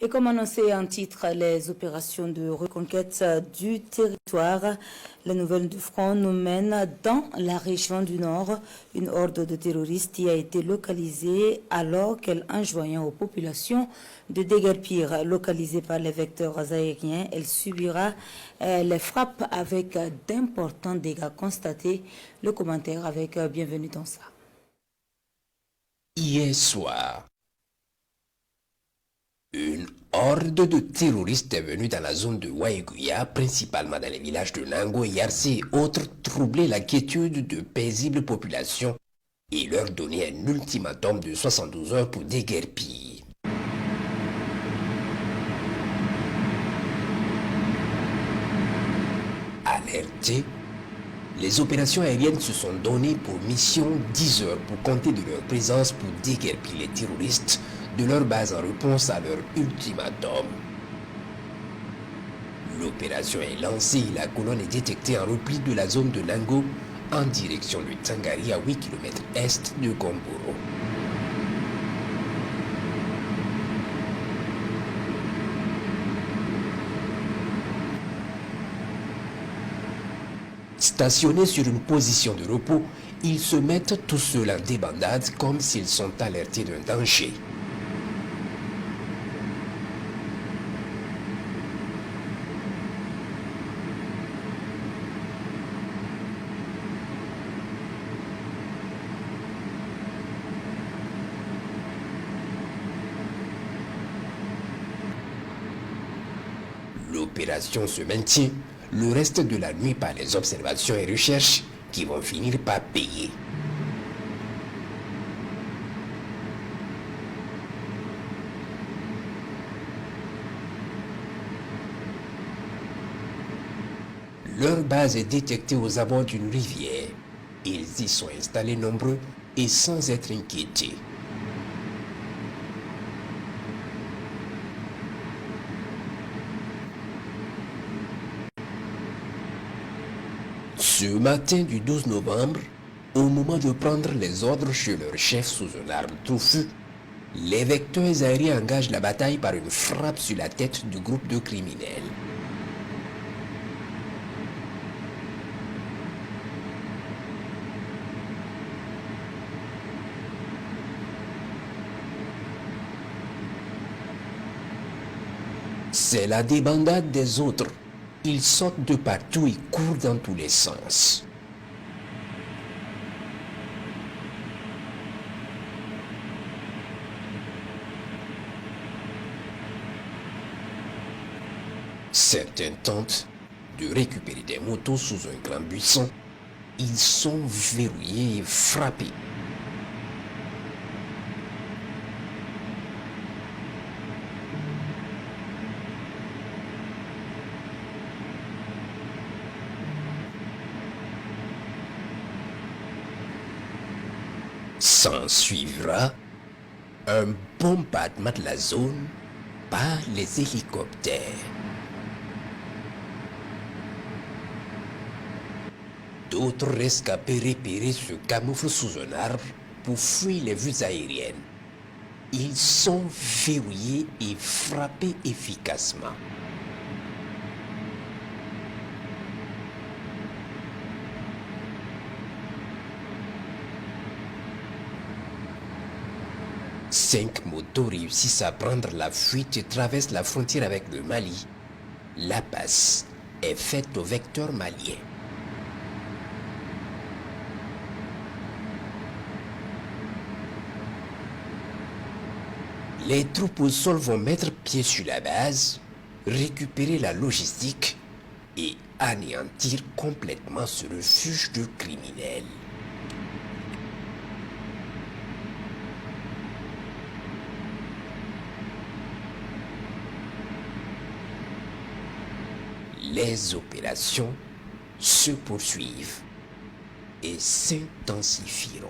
Et comme annoncé en titre, les opérations de reconquête du territoire, la nouvelle du front nous mène dans la région du Nord. Une horde de terroristes y a été localisée alors qu'elle enjoignait aux populations de déguerpir. Localisée par les vecteurs aériens, elle subira les frappes avec d'importants dégâts constatés. Le commentaire avec Bienvenue dans ça. Hier soir, une horde de terroristes est venue dans la zone de Waiguya, principalement dans les villages de Nango, Yarse et autres, troubler la quiétude de paisibles populations et leur donner un ultimatum de 72 heures pour déguerpir. Alertés, les opérations aériennes se sont données pour mission 10 heures pour compter de leur présence pour déguerpir les terroristes de leur base en réponse à leur ultimatum. L'opération est lancée et la colonne est détectée en repli de la zone de Nango en direction de Tangari à 8 km est de Gomboro. Stationnés sur une position de repos, ils se mettent tous seuls en débandade comme s'ils sont alertés d'un danger. L'opération se maintient le reste de la nuit par les observations et recherches qui vont finir par payer. Leur base est détectée aux abords d'une rivière. Ils y sont installés nombreux et sans être inquiétés. Ce matin du 12 novembre, au moment de prendre les ordres chez leur chef sous un arbre touffu, les vecteurs aériens engagent la bataille par une frappe sur la tête du groupe de criminels. C'est la débandade des autres. Ils sautent de partout et courent dans tous les sens. Certains tentent de récupérer des motos sous un grand buisson. Ils sont verrouillés et frappés. S'en suivra un bombardement de la zone par les hélicoptères. D'autres rescapés repérés se camouflent sous un arbre pour fuir les vues aériennes. Ils sont verrouillés et frappés efficacement. Cinq motos réussissent à prendre la fuite et traversent la frontière avec le Mali. La passe est faite au vecteur malien. Les troupes au sol vont mettre pied sur la base, récupérer la logistique et anéantir complètement ce refuge de criminels. Les opérations se poursuivent et s'intensifieront.